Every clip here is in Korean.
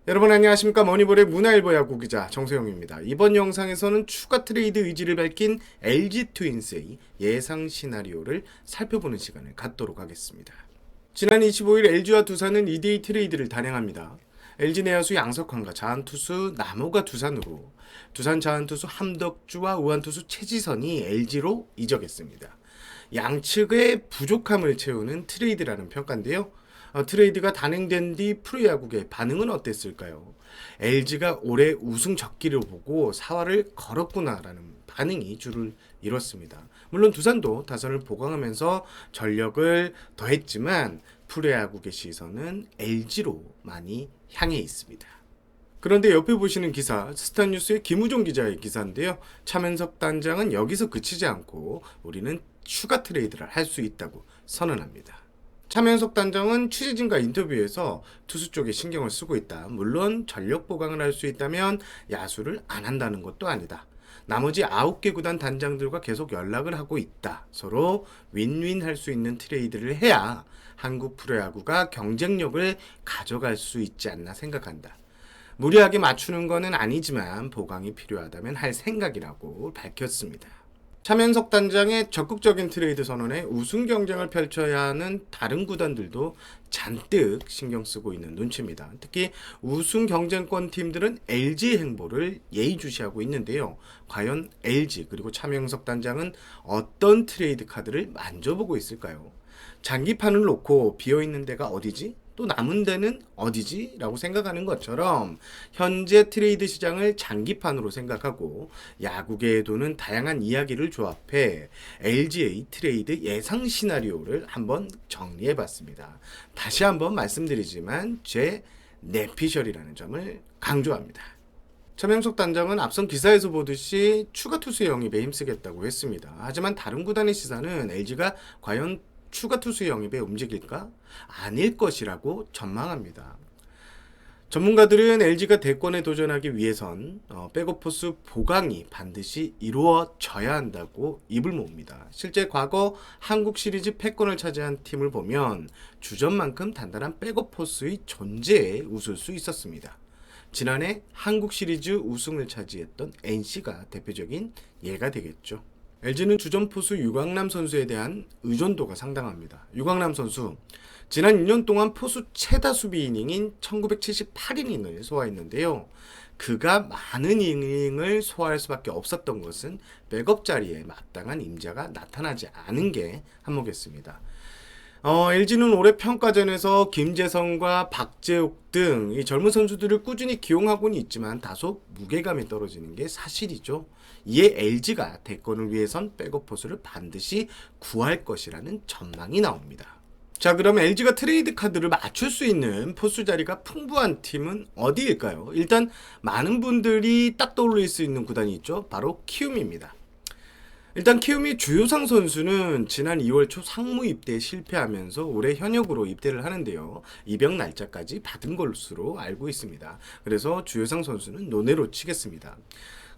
여러분 안녕하십니까. 머니볼의 문화일보 야구 기자 정세영입니다. 이번 영상에서는 추가 트레이드 의지를 밝힌 LG 트윈스의 예상 시나리오를 살펴보는 시간을 갖도록 하겠습니다. 지난 25일 LG와 두산은 2대2 트레이드를 단행합니다. LG 내야수 양석환과 자완투수 남호가 두산으로, 두산 자완투수 함덕주와 우완투수 최지선이 LG로 이적했습니다. 양측의 부족함을 채우는 트레이드라는 평가인데요. 트레이드가 단행된 뒤 프로야구의 반응은 어땠을까요? LG가 올해 우승 적기를 보고 사활을 걸었구나라는 반응이 줄을 이뤘습니다. 물론 두산도 타선을 보강하면서 전력을 더했지만 프로야구의 시선은 LG로 많이 향해 있습니다. 그런데 옆에 보시는 기사, 스타뉴스의 김우종 기자의 기사인데요. 차명석 단장은 여기서 그치지 않고 우리는 추가 트레이드를 할 수 있다고 선언합니다. 차명석 단장은 취재진과 인터뷰에서 투수 쪽에 신경을 쓰고 있다. 물론 전력 보강을 할 수 있다면 야수를 안 한다는 것도 아니다. 나머지 9개 구단 단장들과 계속 연락을 하고 있다. 서로 윈윈 할 수 있는 트레이드를 해야 한국 프로야구가 경쟁력을 가져갈 수 있지 않나 생각한다. 무리하게 맞추는 것은 아니지만 보강이 필요하다면 할 생각이라고 밝혔습니다. 차명석 단장의 적극적인 트레이드 선언에 우승 경쟁을 펼쳐야 하는 다른 구단들도 잔뜩 신경 쓰고 있는 눈치입니다. 특히 우승 경쟁권 팀들은 LG의 행보를 예의주시하고 있는데요. 과연 LG 그리고 차명석 단장은 어떤 트레이드 카드를 만져보고 있을까요? 장기판을 놓고 비어있는 데가 어디지? 또 남은 데는 어디지? 라고 생각하는 것처럼 현재 트레이드 시장을 장기판으로 생각하고 야구계에 도는 다양한 이야기를 조합해 LG의 트레이드 예상 시나리오를 한번 정리해 봤습니다. 다시 한번 말씀드리지만 제 내피셜이라는 점을 강조합니다. 차명석 단장은 앞선 기사에서 보듯이 추가 투수 영입에 힘쓰겠다고 했습니다. 하지만 다른 구단의 시사는 LG가 과연 추가 투수 영입에 움직일까? 아닐 것이라고 전망합니다. 전문가들은 LG가 대권에 도전하기 위해선 백업 포수 보강이 반드시 이루어져야 한다고 입을 모읍니다. 실제 과거 한국 시리즈 패권을 차지한 팀을 보면 주전만큼 단단한 백업 포수의 존재에 웃을 수 있었습니다. 지난해 한국 시리즈 우승을 차지했던 NC가 대표적인 예가 되겠죠. LG는 주전 포수 유광남 선수에 대한 의존도가 상당합니다. 유광남 선수 지난 2년 동안 포수 최다 수비 이닝인 1978이닝을 소화했는데요. 그가 많은 이닝을 소화할 수밖에 없었던 것은 백업 자리에 마땅한 임자가 나타나지 않은 게 한몫했습니다. LG는 올해 평가전에서 김재성과 박재욱 등 이 젊은 선수들을 꾸준히 기용하고는 있지만 다소 무게감이 떨어지는 게 사실이죠. 이에 LG가 대권을 위해선 백업 포수를 반드시 구할 것이라는 전망이 나옵니다. 자, 그럼 LG가 트레이드 카드를 맞출 수 있는 포수 자리가 풍부한 팀은 어디일까요? 일단 많은 분들이 딱 떠올릴 수 있는 구단이 있죠. 바로 키움입니다. 일단 키움이 주요상 선수는 지난 2월 초 상무 입대에 실패하면서 올해 현역으로 입대를 하는데요. 입영 날짜까지 받은 것으로 알고 있습니다. 그래서 주요상 선수는 논외로 치겠습니다.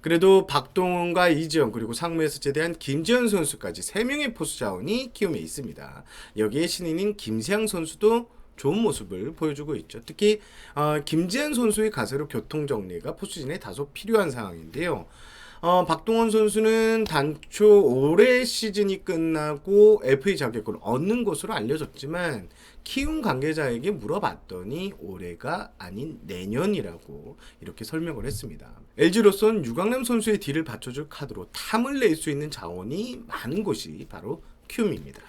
그래도 박동원과 이지영 그리고 상무에서 제대한 김지현 선수까지 3명의 포수 자원이 키움에 있습니다. 여기에 신인인 김세양 선수도 좋은 모습을 보여주고 있죠. 특히 김지현 선수의 가세로 교통정리가 포수진에 다소 필요한 상황인데요. 박동원 선수는 단초 올해 시즌이 끝나고 FA 자격을 얻는 것으로 알려졌지만 키움 관계자에게 물어봤더니 올해가 아닌 내년이라고 이렇게 설명을 했습니다. LG로선 유강남 선수의 딜을 받쳐줄 카드로 탐을 낼 수 있는 자원이 많은 곳이 바로 키움입니다.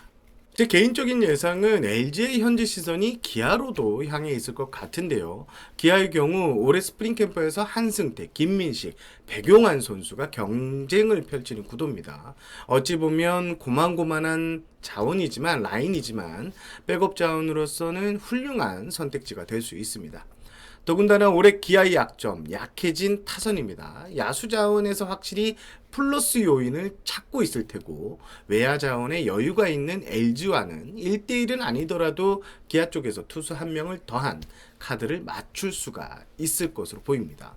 제 개인적인 예상은 LG의 현재 시선이 기아로도 향해 있을 것 같은데요. 기아의 경우 올해 스프링 캠프에서 한승태, 김민식, 백용환 선수가 경쟁을 펼치는 구도입니다. 어찌 보면 고만고만한 자원이지만 라인이지만 백업 자원으로서는 훌륭한 선택지가 될 수 있습니다. 더군다나 올해 기아의 약점, 약해진 타선입니다. 야수 자원에서 확실히 플러스 요인을 찾고 있을 테고 외야 자원에 여유가 있는 LG와는 1대1은 아니더라도 기아 쪽에서 투수 한 명을 더한 카드를 맞출 수가 있을 것으로 보입니다.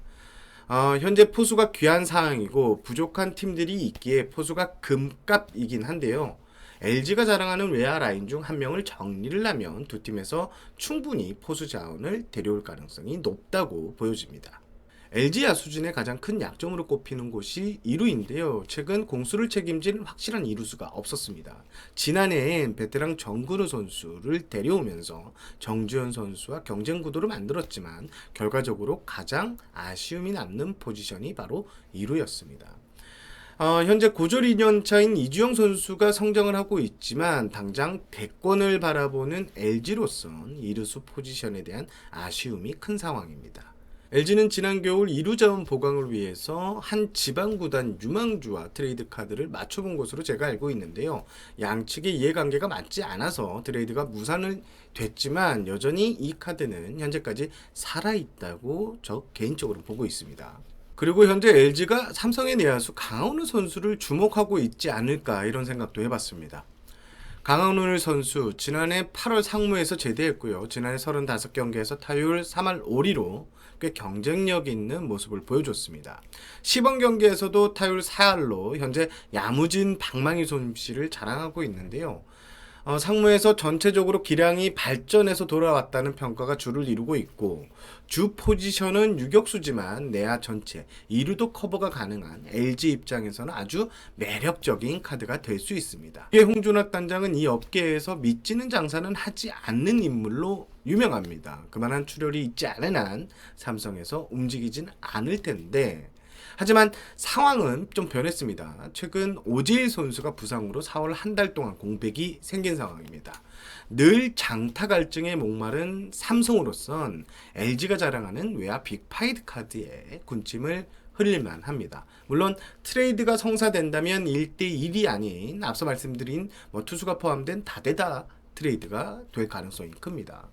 현재 포수가 귀한 상황이고 부족한 팀들이 있기에 포수가 금값이긴 한데요. LG가 자랑하는 외야 라인 중 한 명을 정리를 하면 두 팀에서 충분히 포수 자원을 데려올 가능성이 높다고 보여집니다. LG 야수진의 가장 큰 약점으로 꼽히는 곳이 2루인데요. 최근 공수를 책임질 확실한 2루수가 없었습니다. 지난해엔 베테랑 정근우 선수를 데려오면서 정주현 선수와 경쟁 구도를 만들었지만 결과적으로 가장 아쉬움이 남는 포지션이 바로 2루였습니다. 현재 고졸 2년차인 이주영 선수가 성장을 하고 있지만 당장 대권을 바라보는 LG로선 2루수 포지션에 대한 아쉬움이 큰 상황입니다. LG는 지난 겨울 2루 자원 보강을 위해서 한 지방구단 유망주와 트레이드 카드를 맞춰본 것으로 제가 알고 있는데요. 양측의 이해관계가 맞지 않아서 트레이드가 무산을 됐지만 여전히 이 카드는 현재까지 살아있다고 저 개인적으로 보고 있습니다. 그리고 현재 LG가 삼성의 내야수 강원우 선수를 주목하고 있지 않을까 이런 생각도 해봤습니다. 강원우 선수 지난해 8월 상무에서 제대했고요. 지난해 35경기에서 타율 3할 5리로 꽤 경쟁력 있는 모습을 보여줬습니다. 시범 경기에서도 타율 4할로 현재 야무진 방망이 솜씨를 자랑하고 있는데요. 상무에서 전체적으로 기량이 발전해서 돌아왔다는 평가가 주를 이루고 있고 주 포지션은 유격수지만 내야 전체 2루도 커버가 가능한 LG 입장에서는 아주 매력적인 카드가 될 수 있습니다. 홍준학 단장은 이 업계에서 믿지는 장사는 하지 않는 인물로 유명합니다. 그만한 출혈이 있지 않은 한 삼성에서 움직이진 않을 텐데 하지만 상황은 좀 변했습니다. 최근 오재일 선수가 부상으로 4월 한 달 동안 공백이 생긴 상황입니다. 늘 장타 갈증에 목마른 삼성으로선 LG가 자랑하는 외야 빅5 카드에 군침을 흘릴만 합니다. 물론 트레이드가 성사된다면 1대1이 아닌 앞서 말씀드린 투수가 포함된 다대다 트레이드가 될 가능성이 큽니다.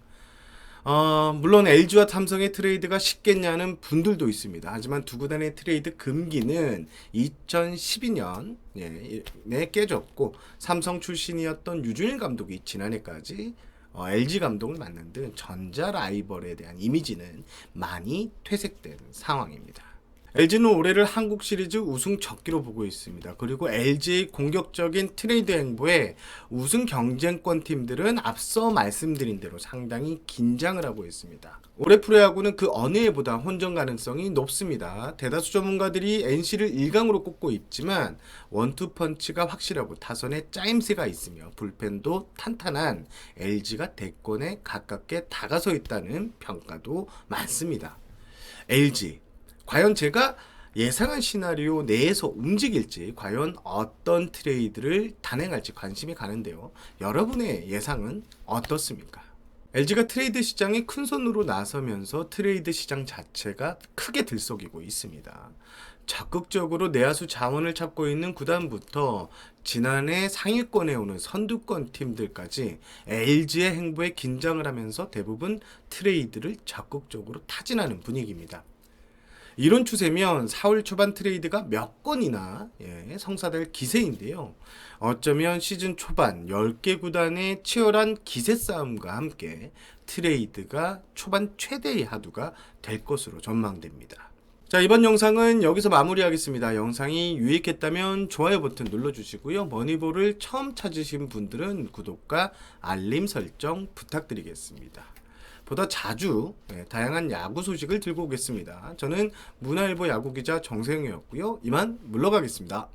물론 LG와 삼성의 트레이드가 쉽겠냐는 분들도 있습니다. 하지만 두 구단의 트레이드 금기는 2012년에 깨졌고 삼성 출신이었던 유준일 감독이 지난해까지 LG 감독을 맡는 등 전자 라이벌에 대한 이미지는 많이 퇴색된 상황입니다. LG는 올해를 한국 시리즈 우승 적기로 보고 있습니다. 그리고 LG의 공격적인 트레이드 행보에 우승 경쟁권 팀들은 앞서 말씀드린 대로 상당히 긴장을 하고 있습니다. 올해 프로야구는 그 어느 해보다 혼전 가능성이 높습니다. 대다수 전문가들이 NC를 1강으로 꼽고 있지만 원투펀치가 확실하고 타선에 짜임새가 있으며 불펜도 탄탄한 LG가 대권에 가깝게 다가서 있다는 평가도 많습니다. LG 과연 제가 예상한 시나리오 내에서 움직일지 과연 어떤 트레이드를 단행할지 관심이 가는데요. 여러분의 예상은 어떻습니까? LG가 트레이드 시장에 큰 손으로 나서면서 트레이드 시장 자체가 크게 들썩이고 있습니다. 적극적으로 내야수 자원을 찾고 있는 구단부터 지난해 상위권에 오는 선두권 팀들까지 LG의 행보에 긴장을 하면서 대부분 트레이드를 적극적으로 타진하는 분위기입니다. 이런 추세면 4월 초반 트레이드가 몇 건이나 성사될 기세인데요. 어쩌면 시즌 초반 10개 구단의 치열한 기세 싸움과 함께 트레이드가 초반 최대의 하두가 될 것으로 전망됩니다. 자, 이번 영상은 여기서 마무리하겠습니다. 영상이 유익했다면 좋아요 버튼 눌러주시고요. 머니볼을 처음 찾으신 분들은 구독과 알림 설정 부탁드리겠습니다. 보다 자주 다양한 야구 소식을 들고 오겠습니다. 저는 문화일보 야구기자 정세영이었고요. 이만 물러가겠습니다.